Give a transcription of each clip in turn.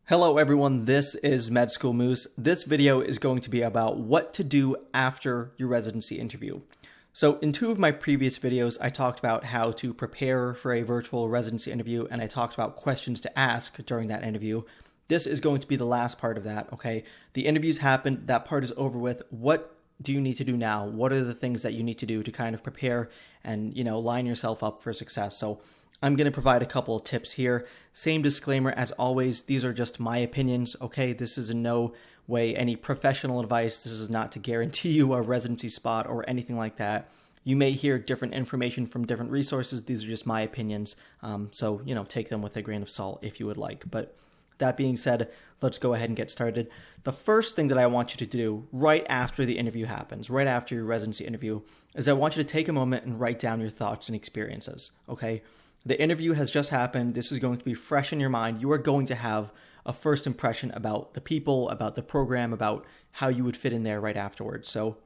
Hello everyone, this is Med School Moose. This video is going to be about what to do after your residency interview. So in two of my previous videos, I talked about how to prepare for a virtual residency interview, and I talked about questions to ask during that interview. This is going to be the last part of that, okay? The interview's happened, that part is over with. What do you need to do now? What are the things that you need to do to kind of prepare and, line yourself up for success? So I'm going to provide a couple of tips here. Same disclaimer as always, these are just my opinions, okay? This is in no way any professional advice. This is not to guarantee you a residency spot or anything like that. You may hear different information from different resources. These are just my opinions. So, take them with a grain of salt if you would like. But that being said, let's go ahead and get started. The first thing that I want you to do right after the interview happens, right after your residency interview, is I want you to take a moment and write down your thoughts and experiences, okay? The interview has just happened. This is going to be fresh in your mind. You are going to have a first impression about the people, about the program, about how you would fit in there right afterwards. So,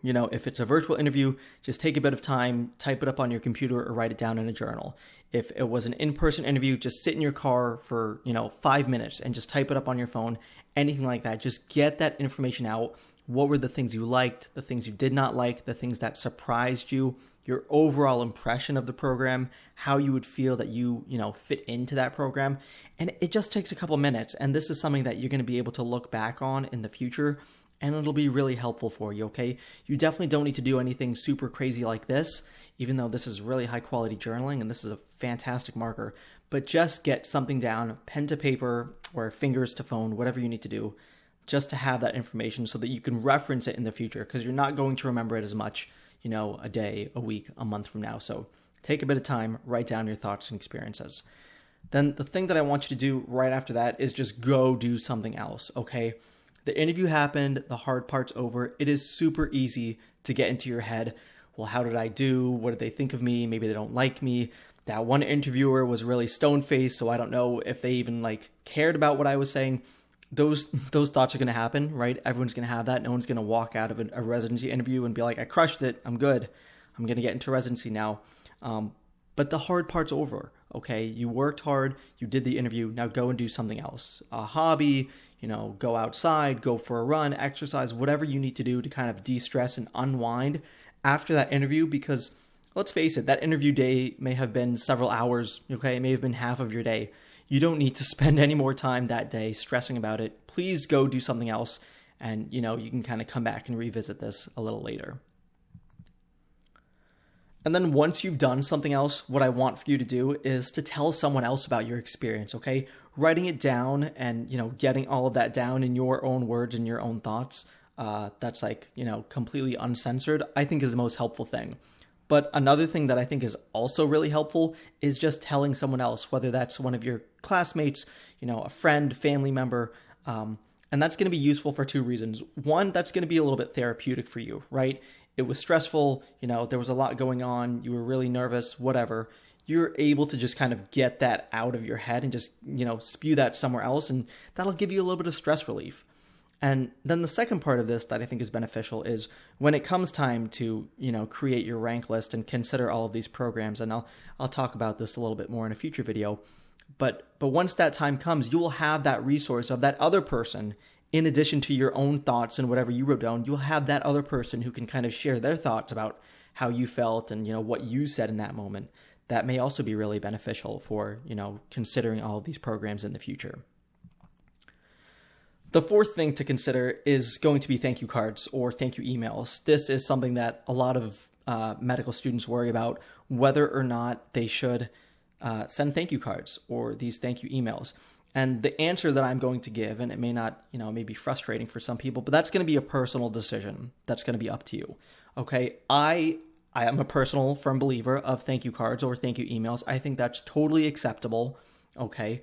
if it's a virtual interview, just take a bit of time, type it up on your computer or write it down in a journal. If it was an in-person interview, just sit in your car for, 5 minutes and just type it up on your phone, anything like that. Just get that information out. What were the things you liked, the things you did not like, the things that surprised you, your overall impression of the program, how you would feel that you fit into that program. And it just takes a couple minutes. And this is something that you're going to be able to look back on in the future, and it'll be really helpful for you, okay? You definitely don't need to do anything super crazy like this, even though this is really high quality journaling and this is a fantastic marker. But just get something down, pen to paper or fingers to phone, whatever you need to do, just to have that information so that you can reference it in the future, because you're not going to remember it as much a day, a week, a month from now. So take a bit of time, write down your thoughts and experiences. Then the thing that I want you to do right after that is just go do something else, okay? The interview happened, the hard part's over. It is super easy to get into your head. Well, how did I do? What did they think of me? Maybe they don't like me. That one interviewer was really stone-faced, so I don't know if they even cared about what I was saying. Those thoughts are going to happen, right? Everyone's going to have that. No one's going to walk out of a residency interview and be like, I crushed it. I'm good. I'm going to get into residency now. But the hard part's over, okay? You worked hard. You did the interview. Now go and do something else. A hobby, go outside, go for a run, exercise, whatever you need to do to kind of de-stress and unwind after that interview, because let's face it, that interview day may have been several hours, okay? It may have been half of your day. You don't need to spend any more time that day stressing about it. Please go do something else, and you can kind of come back and revisit this a little later. And then once you've done something else, what I want for you to do is to tell someone else about your experience, okay? Writing it down and, getting all of that down in your own words and your own thoughts, that's completely uncensored, I think is the most helpful thing. But another thing that I think is also really helpful is just telling someone else, whether that's one of your classmates, a friend, family member, and that's going to be useful for two reasons. One, that's going to be a little bit therapeutic for you, right? It was stressful, there was a lot going on, you were really nervous, whatever. You're able to just kind of get that out of your head and just, spew that somewhere else, and that'll give you a little bit of stress relief. And then the second part of this that I think is beneficial is when it comes time to, create your rank list and consider all of these programs, and I'll talk about this a little bit more in a future video. But once that time comes, you will have that resource of that other person, in addition to your own thoughts and whatever you wrote down. You'll have that other person who can kind of share their thoughts about how you felt and, what you said in that moment. That may also be really beneficial for, considering all of these programs in the future. The fourth thing to consider is going to be thank you cards or thank you emails. This is something that a lot of medical students worry about, whether or not they should send thank you cards or these thank you emails. And the answer that I'm going to give, and it may not, it may be frustrating for some people, but that's going to be a personal decision. That's going to be up to you. Okay, I am a personal firm believer of thank you cards or thank you emails. I think that's totally acceptable. Okay,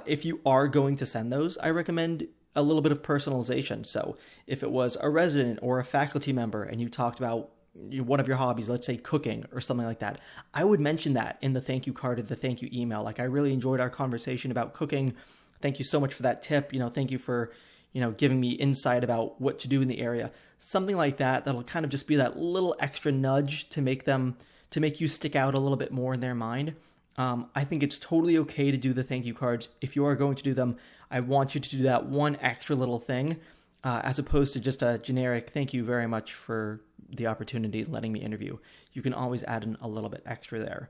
if you are going to send those, I recommend a little bit of personalization. So if it was a resident or a faculty member and you talked about one of your hobbies, let's say cooking or something like that, I would mention that in the thank you card or the thank you email. I really enjoyed our conversation about cooking. Thank you so much for that tip. Thank you for, giving me insight about what to do in the area. Something like that, that'll kind of just be that little extra nudge to make you stick out a little bit more in their mind. I think it's totally okay to do the thank you cards. If you are going to do them, I want you to do that one extra little thing, as opposed to just a generic thank you very much for the opportunity letting me interview. You can always add in a little bit extra there.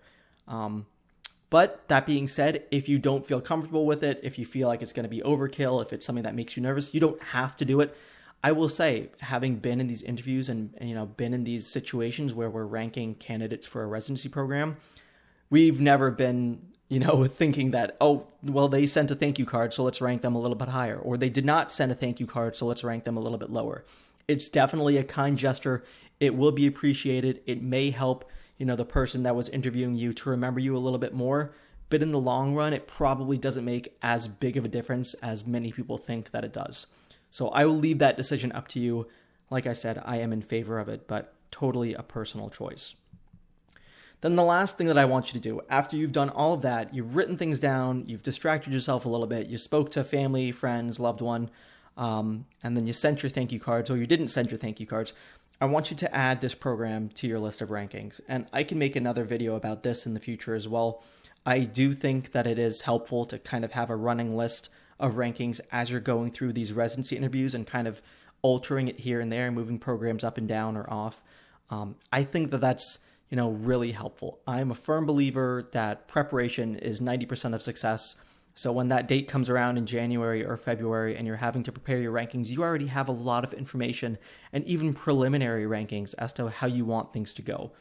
But that being said, if you don't feel comfortable with it, if you feel like it's going to be overkill, if it's something that makes you nervous, you don't have to do it. I will say, having been in these interviews and been in these situations where we're ranking candidates for a residency program, we've never been, thinking that, oh, well, they sent a thank you card, so let's rank them a little bit higher. Or they did not send a thank you card, so let's rank them a little bit lower. It's definitely a kind gesture. It will be appreciated. It may help, the person that was interviewing you to remember you a little bit more. But in the long run, it probably doesn't make as big of a difference as many people think that it does. So I will leave that decision up to you. Like I said, I am in favor of it, but totally a personal choice. Then the last thing that I want you to do, after you've done all of that, you've written things down, you've distracted yourself a little bit, you spoke to family, friends, loved one, and then you sent your thank you cards, or you didn't send your thank you cards, I want you to add this program to your list of rankings. And I can make another video about this in the future as well. I do think that it is helpful to kind of have a running list of rankings as you're going through these residency interviews and kind of altering it here and there, moving programs up and down or off. I think that that's really helpful. I'm a firm believer that preparation is 90% of success. So when that date comes around in January or February and you're having to prepare your rankings, you already have a lot of information and even preliminary rankings as to how you want things to go.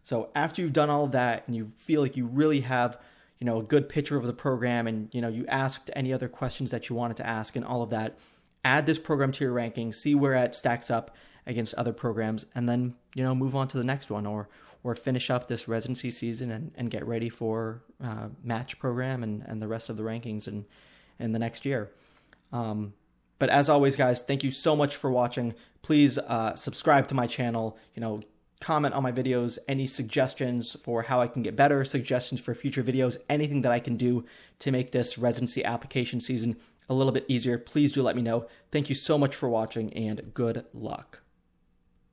So after you've done all of that and you feel like you really have, a good picture of the program and, you asked any other questions that you wanted to ask and all of that, add this program to your rankings, see where it stacks up against other programs, and then, move on to the next one or finish up this residency season and get ready for match program and the rest of the rankings in the next year. But as always, guys, thank you so much for watching. Please subscribe to my channel, comment on my videos, any suggestions for how I can get better, suggestions for future videos, anything that I can do to make this residency application season a little bit easier. Please do let me know. Thank you so much for watching and good luck.